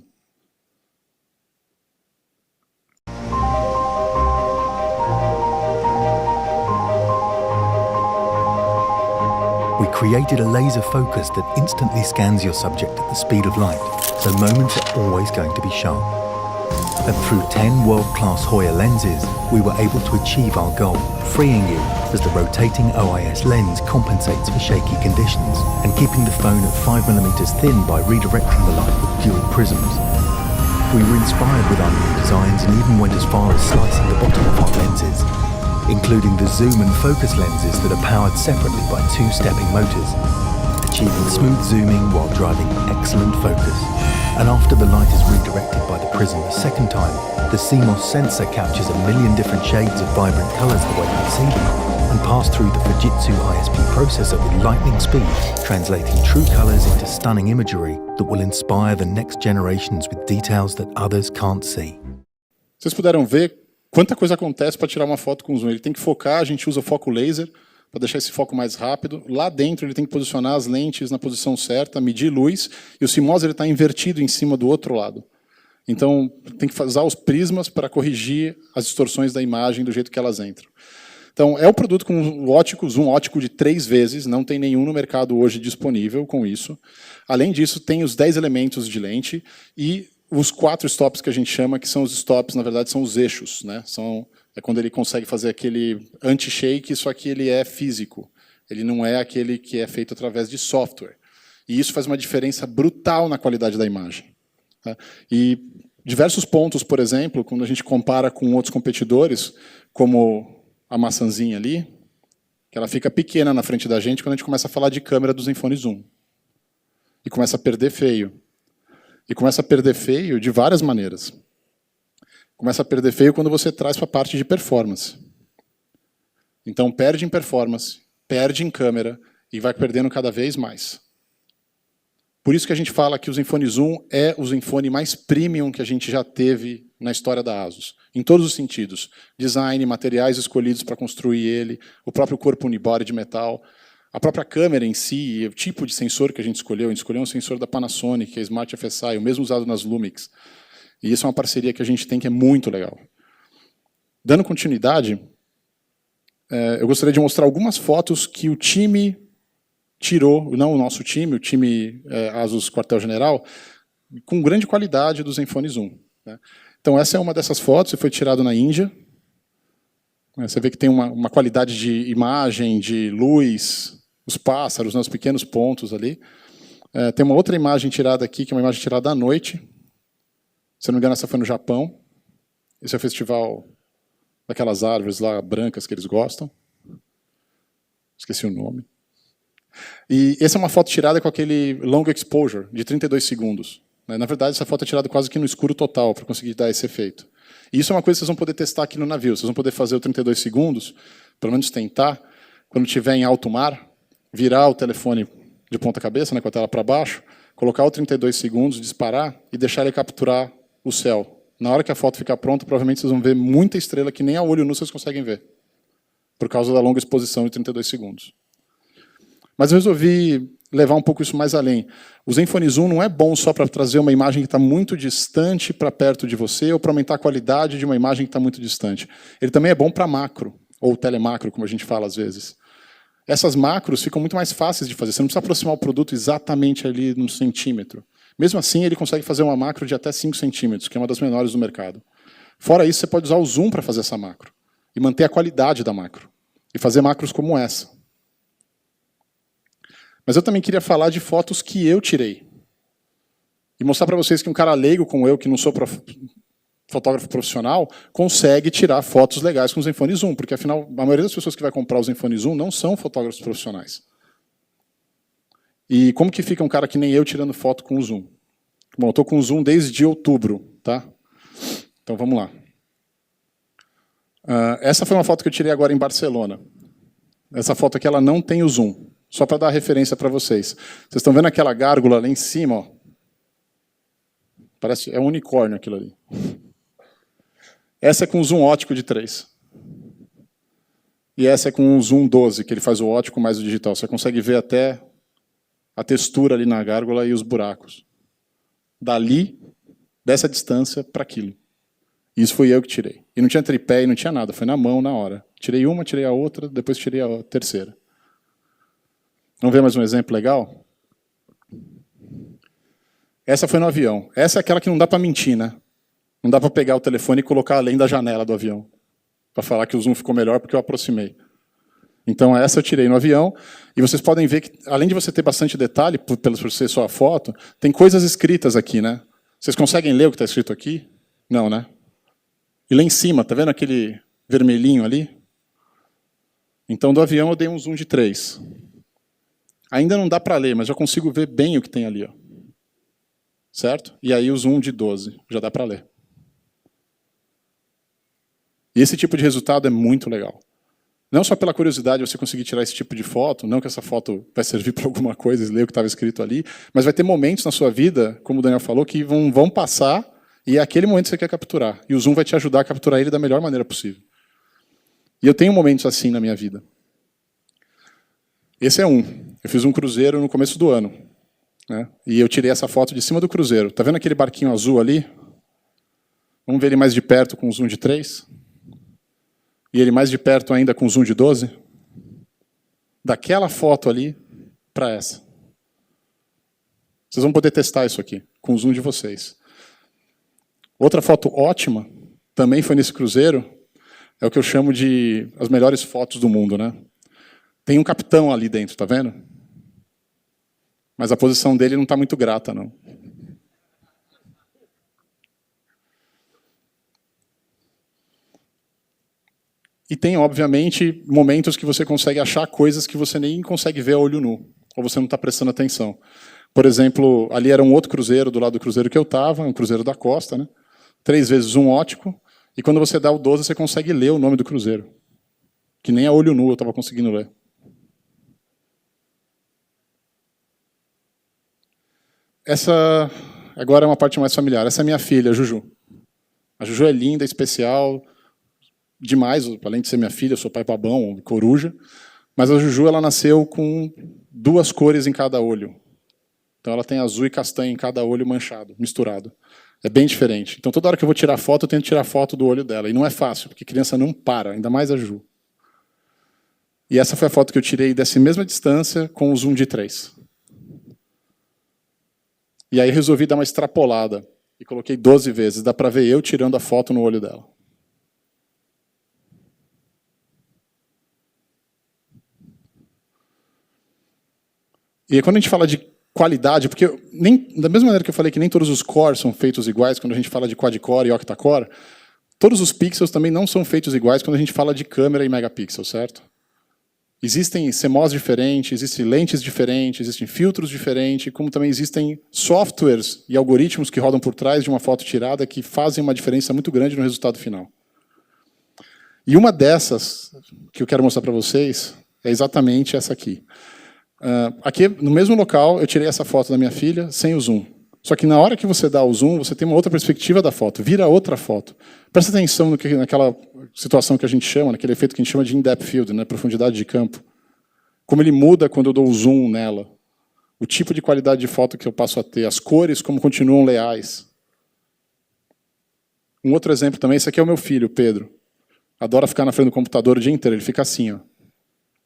S13: We created a laser focus that instantly scans your subject at the speed of light, so moments are always going to be sharp. And through 10 world-class Hoya lenses, we were able to achieve our goal, freeing you as the rotating OIS lens compensates for shaky conditions and keeping the phone at 5mm thin by redirecting the light with dual prisms. We were inspired with our new designs and even went as far as slicing the bottom of our lenses, including the zoom and focus lenses that are powered separately by two stepping motors, achieving smooth zooming while driving excellent focus. And after the light is redirected by the prism the second time, the CMOS sensor captures a million different shades of vibrant colors the way we see them, and pass through the Fujitsu ISP processor with lightning speed, translating true colors into stunning imagery that will inspire the next generations with details that others can't see.
S14: Vocês puderam ver quanta coisa acontece para tirar uma foto com o zoom. Ele tem que focar, a gente usa foco laser para deixar esse foco mais rápido. Lá dentro ele tem que posicionar as lentes na posição certa, medir luz, e o CMOS está invertido em cima do outro lado. Então tem que usar os prismas para corrigir as distorções da imagem do jeito que elas entram. Então é um produto com zoom ótico de 3 vezes, não tem nenhum no mercado hoje disponível com isso. Além disso, tem os 10 elementos de lente e os 4 stops que a gente chama, que são os stops, na verdade, são os eixos, né? É quando ele consegue fazer aquele anti-shake, só que ele é físico. Ele não é aquele que é feito através de software. E isso faz uma diferença brutal na qualidade da imagem. Tá? E diversos pontos, por exemplo, quando a gente compara com outros competidores, como a maçãzinha ali, que ela fica pequena na frente da gente quando a gente começa a falar de câmera do Zenfone Zoom. E começa a perder feio. E começa a perder feio de várias maneiras. Começa a perder feio quando você traz para a parte de performance. Então, perde em performance, perde em câmera e vai perdendo cada vez mais. Por isso que a gente fala que o Zenfone Zoom é o Zenfone mais premium que a gente já teve na história da ASUS. Em todos os sentidos. Design, materiais escolhidos para construir ele, o próprio corpo unibody de metal, a própria câmera em si, o tipo de sensor que a gente escolheu um sensor da Panasonic, que é Smart FSI, o mesmo usado nas Lumix. E isso é uma parceria que a gente tem que é muito legal. Dando continuidade, eu gostaria de mostrar algumas fotos que o time tirou, não o nosso time, o time ASUS Quartel-General, com grande qualidade do Zenfone Zoom. Né? Então essa é uma dessas fotos, foi tirado na Índia. Você vê que tem uma qualidade de imagem, de luz, os pássaros, os pequenos pontos ali. Tem uma outra imagem tirada aqui, que é uma imagem tirada à noite. Se não me engano, essa foi no Japão. Esse é o festival daquelas árvores lá brancas que eles gostam. Esqueci o nome. E essa é uma foto tirada com aquele long exposure, de 32 segundos. Na verdade, essa foto é tirada quase que no escuro total, para conseguir dar esse efeito. E isso é uma coisa que vocês vão poder testar aqui no navio. Vocês vão poder fazer o 32 segundos, pelo menos tentar, quando estiver em alto mar, virar o telefone de ponta cabeça, né, com a tela para baixo, colocar o 32 segundos, disparar e deixar ele capturar o céu. Na hora que a foto ficar pronta, provavelmente vocês vão ver muita estrela que nem a olho nu vocês conseguem ver, por causa da longa exposição de 32 segundos. Mas eu resolvi levar um pouco isso mais além. O Zenfone Zoom não é bom só para trazer uma imagem que está muito distante para perto de você ou para aumentar a qualidade de uma imagem que está muito distante. Ele também é bom para macro, ou telemacro, como a gente fala às vezes. Essas macros ficam muito mais fáceis de fazer. Você não precisa aproximar o produto exatamente ali no centímetro. Mesmo assim, ele consegue fazer uma macro de até 5 centímetros, que é uma das menores do mercado. Fora isso, você pode usar o zoom para fazer essa macro. E manter a qualidade da macro. E fazer macros como essa. Mas eu também queria falar de fotos que eu tirei. E mostrar para vocês que um cara leigo como eu, que não sou fotógrafo profissional, consegue tirar fotos legais com o Zenfone Zoom. Porque, afinal, a maioria das pessoas que vai comprar o Zenfone Zoom não são fotógrafos profissionais. E como que fica um cara que nem eu tirando foto com o Zoom? Bom, eu estou com o Zoom desde outubro, tá? Então vamos lá. Essa foi uma foto que eu tirei agora em Barcelona. Essa foto aqui ela não tem o Zoom. Só para dar referência para vocês. Vocês estão vendo aquela gárgula lá em cima? Ó? Parece, é um unicórnio aquilo ali. Essa é com zoom ótico de 3. E essa é com o zoom 12, que ele faz o óptico mais o digital. Você consegue ver até a textura ali na gárgula e os buracos. Dali, dessa distância, para aquilo. Isso foi eu que tirei. E não tinha tripé e não tinha nada, foi na mão, na hora. Tirei uma, tirei a outra, depois tirei a terceira. Vamos ver mais um exemplo legal? Essa foi no avião. Essa é aquela que não dá para mentir, né? Não dá para pegar o telefone e colocar além da janela do avião. Para falar que o zoom ficou melhor porque eu aproximei. Então essa eu tirei no avião. E vocês podem ver que, além de você ter bastante detalhe, por ser só a foto, tem coisas escritas aqui, né? Vocês conseguem ler o que está escrito aqui? Não, né? E lá em cima, tá vendo aquele vermelhinho ali? Então do avião eu dei um zoom de 3. Ainda não dá para ler, mas já consigo ver bem o que tem ali, ó. Certo? E aí o zoom de 12, já dá para ler. E esse tipo de resultado é muito legal. Não só pela curiosidade de você conseguir tirar esse tipo de foto, não que essa foto vai servir para alguma coisa e ler o que estava escrito ali, mas vai ter momentos na sua vida, como o Daniel falou, que vão passar e é aquele momento que você quer capturar. E o zoom vai te ajudar a capturar ele da melhor maneira possível. E eu tenho momentos assim na minha vida. Esse é um. Eu fiz um cruzeiro no começo do ano, né? E eu tirei essa foto de cima do cruzeiro. Tá vendo aquele barquinho azul ali? Vamos ver ele mais de perto com zoom de 3? E ele mais de perto ainda com zoom de 12? Daquela foto ali para essa. Vocês vão poder testar isso aqui, com o zoom de vocês. Outra foto ótima, também foi nesse cruzeiro, é o que eu chamo de as melhores fotos do mundo, né? Tem um capitão ali dentro, tá vendo? Mas a posição dele não está muito grata, não. E tem, obviamente, momentos que você consegue achar coisas que você nem consegue ver a olho nu, ou você não está prestando atenção. Por exemplo, ali era um outro cruzeiro do lado do cruzeiro que eu estava, um cruzeiro da costa, né? 3 vezes zoom ótico, e quando você dá o 12, você consegue ler o nome do cruzeiro. Que nem a olho nu eu estava conseguindo ler. Essa agora é uma parte mais familiar. Essa é a minha filha, a Juju. A Juju é linda, especial, demais, além de ser minha filha, eu sou pai babão, coruja. Mas a Juju ela nasceu com 2 cores em cada olho. Então ela tem azul e castanho em cada olho manchado, misturado. É bem diferente. Então toda hora que eu vou tirar foto, eu tento tirar foto do olho dela. E não é fácil, porque criança não para, ainda mais a Juju. E essa foi a foto que eu tirei dessa mesma distância com o zoom de 3. E aí resolvi dar uma extrapolada. E coloquei 12 vezes. Dá para ver eu tirando a foto no olho dela. E aí, quando a gente fala de qualidade, porque da mesma maneira que eu falei que nem todos os cores são feitos iguais, quando a gente fala de quad-core e octa-core, todos os pixels também não são feitos iguais quando a gente fala de câmera e megapixel, certo? Existem CMOS diferentes, existem lentes diferentes, existem filtros diferentes, como também existem softwares e algoritmos que rodam por trás de uma foto tirada que fazem uma diferença muito grande no resultado final. E uma dessas que eu quero mostrar para vocês é exatamente essa aqui. Aqui, no mesmo local, eu tirei essa foto da minha filha sem o zoom. Só que na hora que você dá o zoom, você tem uma outra perspectiva da foto, vira outra foto. Presta atenção naquela situação que a gente chama, naquele efeito que a gente chama de in-depth field, né, profundidade de campo. Como ele muda quando eu dou o zoom nela. O tipo de qualidade de foto que eu passo a ter, as cores como continuam leais. Um outro exemplo também, esse aqui é o meu filho, Pedro. Adora ficar na frente do computador o dia inteiro, ele fica assim, ó.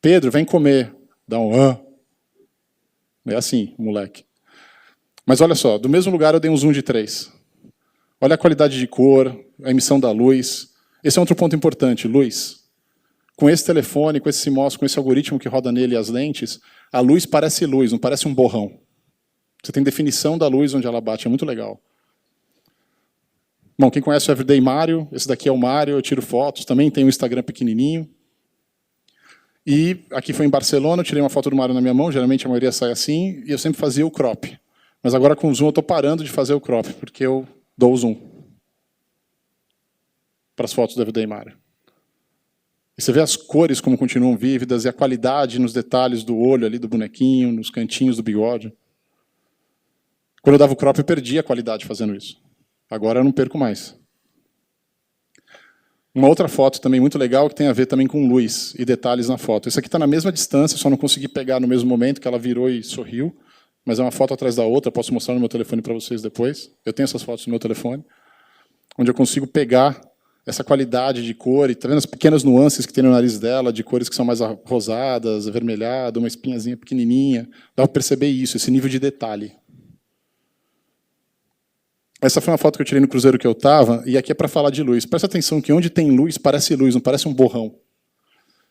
S14: Pedro, vem comer. Dá um É assim, moleque. Mas olha só, do mesmo lugar eu dei um zoom de 3. Olha a qualidade de cor, a emissão da luz. Esse é outro ponto importante, luz. Com esse telefone, com esse CMOS, com esse algoritmo que roda nele e as lentes, a luz parece luz, não parece um borrão. Você tem definição da luz onde ela bate, é muito legal. Bom, quem conhece o Everyday Mario, esse daqui é o Mario, eu tiro fotos, também tem um Instagram pequenininho. E aqui foi em Barcelona, eu tirei uma foto do Mario na minha mão, geralmente a maioria sai assim, e eu sempre fazia o crop. Mas agora com o zoom eu estou parando de fazer o crop, porque eu dou o zoom para as fotos do Everyday Mario. E você vê as cores como continuam vívidas, e a qualidade nos detalhes do olho ali, do bonequinho, nos cantinhos do bigode. Quando eu dava o crop, eu perdia a qualidade fazendo isso. Agora eu não perco mais. Uma outra foto também muito legal que tem a ver também com luz e detalhes na foto. Essa aqui está na mesma distância, só não consegui pegar no mesmo momento que ela virou e sorriu, mas é uma foto atrás da outra, posso mostrar no meu telefone para vocês depois. Eu tenho essas fotos no meu telefone, onde eu consigo pegar essa qualidade de cor, e tá vendo as pequenas nuances que tem no nariz dela, de cores que são mais rosadas, avermelhada, uma espinhazinha pequenininha. Dá para perceber isso, esse nível de detalhe. Essa foi uma foto que eu tirei no cruzeiro que eu estava, e aqui é para falar de luz. Presta atenção que onde tem luz, não parece um borrão.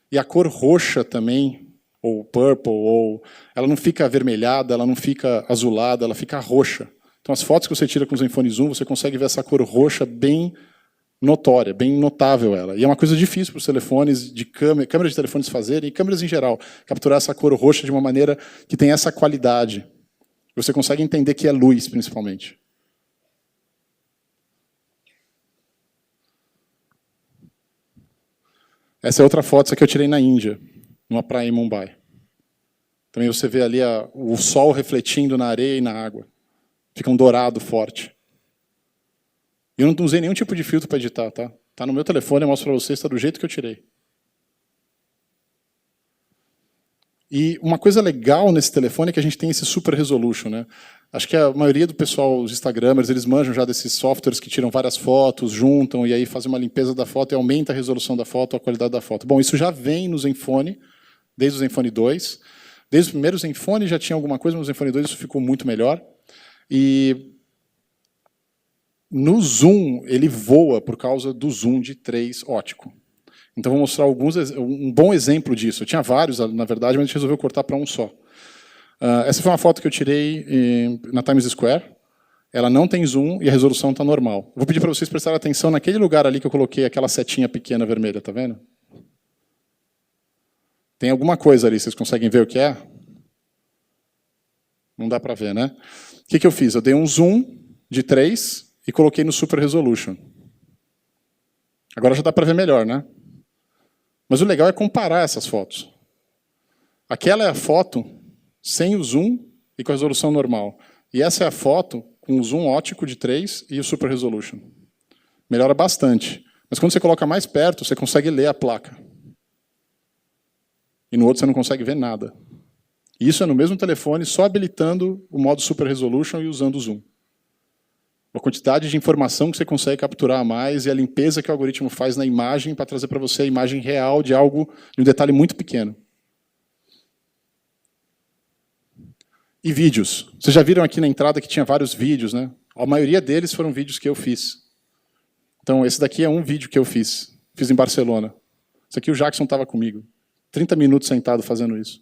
S14: E a cor roxa também, ou purple, ela não fica avermelhada, ela não fica azulada, ela fica roxa. Então as fotos que você tira com o Zenfone Zoom, você consegue ver essa cor roxa bem notória, bem notável ela. E é uma coisa difícil para os telefones, câmeras de telefones fazerem, e câmeras em geral, capturar essa cor roxa de uma maneira que tem essa qualidade. Você consegue entender que é luz, principalmente. Essa é outra foto, essa que eu tirei na Índia, numa praia em Mumbai. Também você vê ali o sol refletindo na areia e na água. Fica um dourado forte. Eu não usei nenhum tipo de filtro para editar, tá? Tá no meu telefone, eu mostro para vocês, está do jeito que eu tirei. E uma coisa legal nesse telefone é que a gente tem esse super resolution, né? Acho que a maioria do pessoal, os instagramers, eles manjam já desses softwares que tiram várias fotos, juntam e aí fazem uma limpeza da foto e aumenta a resolução da foto, a qualidade da foto. Bom, isso já vem no Zenfone, desde o Zenfone 2. Desde o primeiro Zenfone já tinha alguma coisa, mas no Zenfone 2 isso ficou muito melhor. E no zoom, ele voa por causa do zoom de 3 ótico. Então, vou mostrar um bom exemplo disso. Eu tinha vários, na verdade, mas a gente resolveu cortar para um só. Essa foi uma foto que eu tirei na Times Square. Ela não tem zoom e a resolução está normal. Vou pedir para vocês prestarem atenção naquele lugar ali que eu coloquei aquela setinha pequena vermelha, tá vendo? Tem alguma coisa ali, vocês conseguem ver o que é? Não dá para ver, né? O que eu fiz? Eu dei um zoom de 3 e coloquei no Super Resolution. Agora já dá para ver melhor, né? Mas o legal é comparar essas fotos. Aquela é a foto sem o zoom e com a resolução normal. E essa é a foto com o zoom ótico de 3 e o Super Resolution. Melhora bastante. Mas quando você coloca mais perto, você consegue ler a placa. E no outro você não consegue ver nada. E isso é no mesmo telefone, só habilitando o modo Super Resolution e usando o zoom. A quantidade de informação que você consegue capturar a mais e a limpeza que o algoritmo faz na imagem para trazer para você a imagem real de algo, de um detalhe muito pequeno. E vídeos. Vocês já viram aqui na entrada que tinha vários vídeos, né? A maioria deles foram vídeos que eu fiz. Então, esse daqui é um vídeo que eu fiz. Fiz em Barcelona. Esse aqui o Jackson estava comigo. 30 minutos sentado fazendo isso.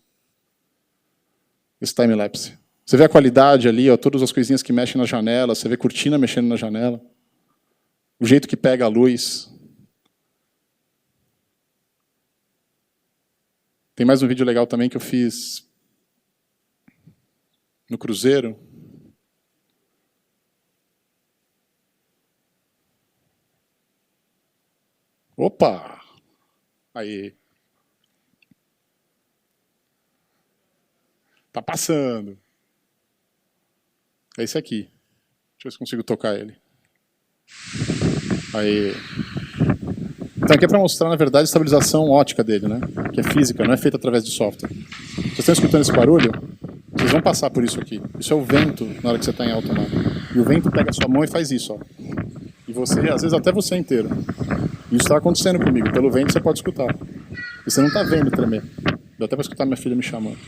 S14: Esse time-lapse. Você vê a qualidade ali, ó, todas as coisinhas que mexem na janela, você vê cortina mexendo na janela, o jeito que pega a luz. Tem mais um vídeo legal também que eu fiz no cruzeiro. Opa! Aí. Tá passando. É esse aqui. Deixa eu ver se consigo tocar ele. Aí. Então aqui é para mostrar, na verdade, a estabilização ótica dele, né? Que é física, não é feita através de software. Vocês estão escutando esse barulho? Vocês vão passar por isso aqui. Isso é o vento na hora que você está em alto mar. E o vento pega a sua mão e faz isso, ó. E você, às vezes até você inteiro. Isso está acontecendo comigo. Pelo vento você pode escutar. E você não está vendo tremer. Deu até para escutar minha filha me chamando.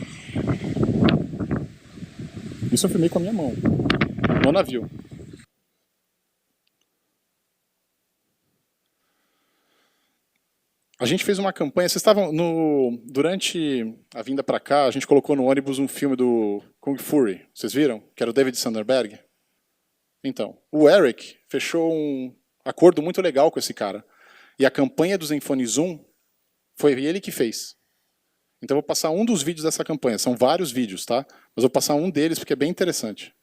S14: Isso eu filmei com a minha mão, no navio. A gente fez uma campanha, vocês estavam durante a vinda para cá, a gente colocou no ônibus um filme do Kung Fury, vocês viram? Que era o David Sandberg. Então, o Eric fechou um acordo muito legal com esse cara. E a campanha do Zenfone Zoom foi ele que fez. Então eu vou passar um dos vídeos dessa campanha. São vários vídeos, tá? Mas eu vou passar um deles porque é bem interessante.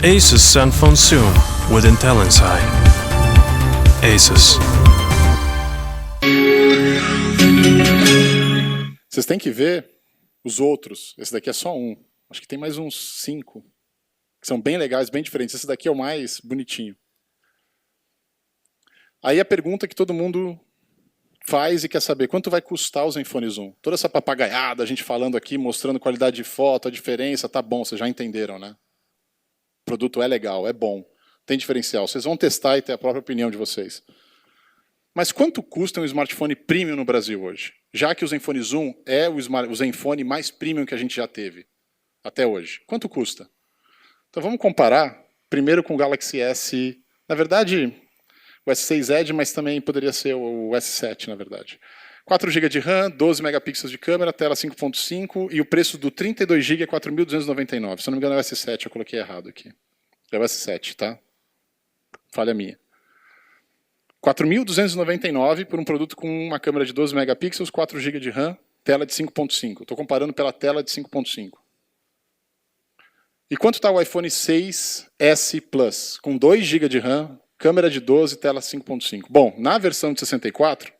S15: Asus Zenfone Zoom with Intel inside. Asus.
S14: Vocês têm que ver os outros. Esse daqui é só um. Acho que tem mais uns 5 que são bem legais, bem diferentes. Esse daqui é o mais bonitinho. Aí a pergunta que todo mundo faz e quer saber, quanto vai custar o Zenfone Zoom? Toda essa papagaiada, a gente falando aqui, mostrando qualidade de foto, a diferença, tá bom, vocês já entenderam, né? O produto é legal, é bom, tem diferencial. Vocês vão testar e ter a própria opinião de vocês. Mas quanto custa um smartphone premium no Brasil hoje? Já que o Zenfone Zoom é o Zenfone mais premium que a gente já teve até hoje. Quanto custa? Então vamos comparar primeiro com o Galaxy S, na verdade, o S6 Edge, mas também poderia ser o S7, na verdade. 4 GB de RAM, 12 megapixels de câmera, tela 5.5 e o preço do 32 GB é 4.299. Se eu não me engano é o S7, eu coloquei errado aqui. É o S7, tá? Falha minha. 4.299 por um produto com uma câmera de 12 megapixels, 4 GB de RAM, tela de 5.5. Estou comparando pela tela de 5.5. E quanto está o iPhone 6S Plus, com 2 GB de RAM, câmera de 12, tela 5.5? Bom, na versão de 64,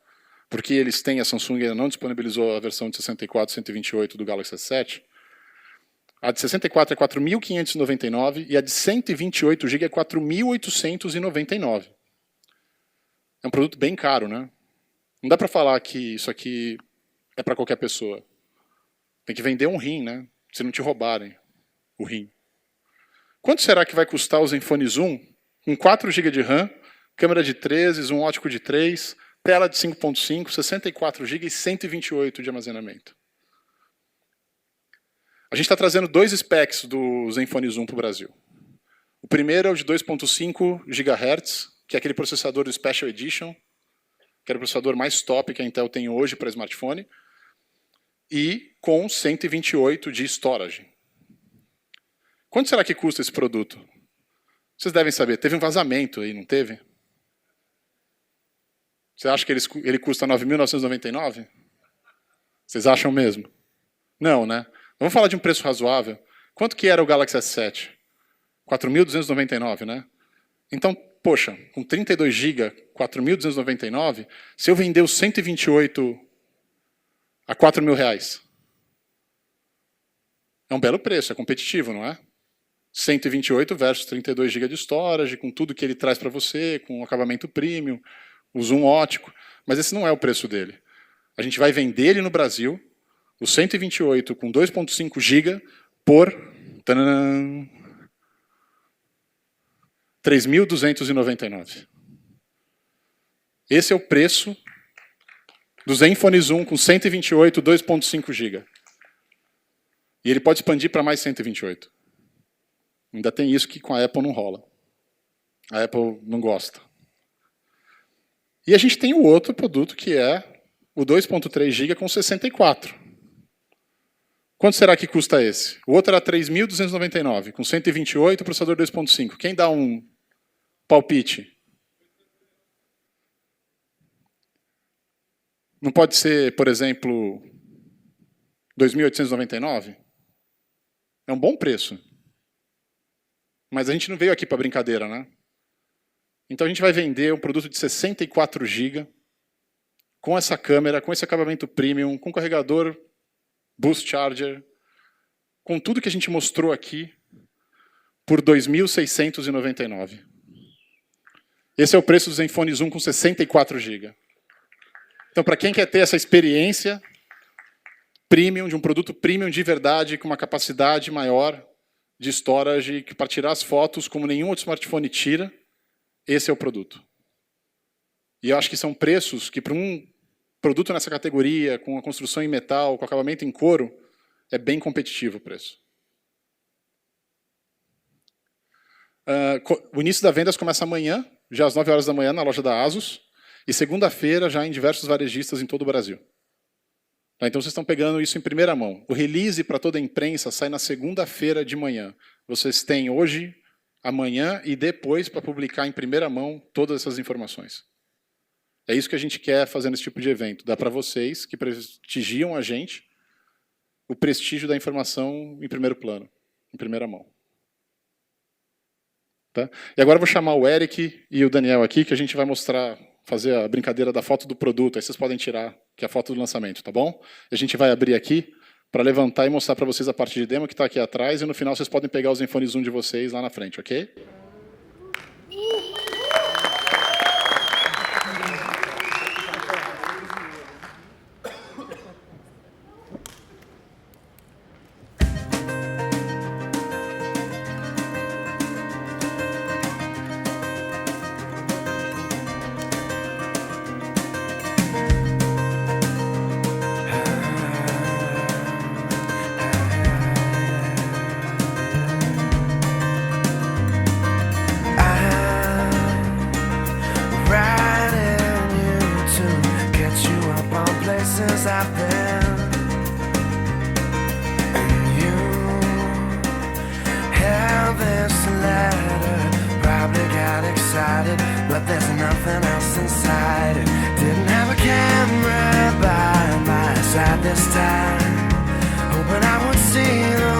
S14: porque eles têm, a Samsung ainda não disponibilizou a versão de 64 128 do Galaxy S7, a de 64 é 4.599 e a de 128 GB é 4.899. É um produto bem caro, né? Não dá para falar que isso aqui é para qualquer pessoa. Tem que vender um rim, né? Se não te roubarem o rim. Quanto será que vai custar o Zenfone Zoom com 4 GB de RAM, câmera de 13, zoom ótico de 3, tela de 5.5, 64 GB e 128 de armazenamento? A gente está trazendo 2 specs do Zenfone Zoom para o Brasil. O primeiro é o de 2.5 GHz, que é aquele processador do Special Edition, que era o processador mais top que a Intel tem hoje para smartphone, e com 128 de storage. Quanto será que custa esse produto? Vocês devem saber, teve um vazamento aí, não teve? Você acha que ele custa 9.999? Vocês acham mesmo? Não, né? Vamos falar de um preço razoável. Quanto que era o Galaxy S7? 4.299, né? Então, poxa, com 32 GB, 4.299, se eu vender os 128 a R$4.000, é um belo preço, é competitivo, não é? 128 versus 32 GB de storage, com tudo que ele traz para você, com o acabamento premium, o zoom ótico, mas esse não é o preço dele. A gente vai vender ele no Brasil, o 128 com 2.5 GB por R$ 3.299. Esse é o preço do Zenfone Zoom com 128, 2.5 GB. E ele pode expandir para mais 128. Ainda tem isso que com a Apple não rola. A Apple não gosta. E a gente tem o outro produto que é o 2.3 GB com 64. Quanto será que custa esse? O outro era 3.299, com 128, processador 2.5. Quem dá um palpite? Não pode ser, por exemplo, 2.899? É um bom preço. Mas a gente não veio aqui para brincadeira, né? Então a gente vai vender um produto de 64 GB, com essa câmera, com esse acabamento premium, com carregador Boost Charger, com tudo que a gente mostrou aqui, por R$ 2.699. Esse é o preço do Zenfone Zoom com 64 GB. Então, para quem quer ter essa experiência premium, de um produto premium de verdade, com uma capacidade maior de storage, que para tirar as fotos como nenhum outro smartphone tira, esse é o produto. E eu acho que são preços que, para um produto nessa categoria, com a construção em metal, com acabamento em couro, é bem competitivo o preço. O início das vendas começa amanhã, já às 9 horas da manhã, na loja da Asus, e segunda-feira já em diversos varejistas em todo o Brasil. Então vocês estão pegando isso em primeira mão. O release para toda a imprensa sai na segunda-feira de manhã. Vocês têm hoje, amanhã e depois para publicar em primeira mão todas essas informações. É isso que a gente quer fazendo esse tipo de evento. Dá para vocês, que prestigiam a gente, o prestígio da informação em primeiro plano, em primeira mão. Tá? E agora eu vou chamar o Eric e o Daniel aqui, que a gente vai fazer a brincadeira da foto do produto. Aí vocês podem tirar, que é a foto do lançamento, tá bom? A gente vai abrir aqui para levantar e mostrar para vocês a parte de demo que está aqui atrás, e no final vocês podem pegar os Zenfone Zoom de vocês lá na frente, ok?
S16: I've been, and you have this letter. Probably got excited, but there's nothing else inside it. Didn't have a camera by my side this time, hoping I would see the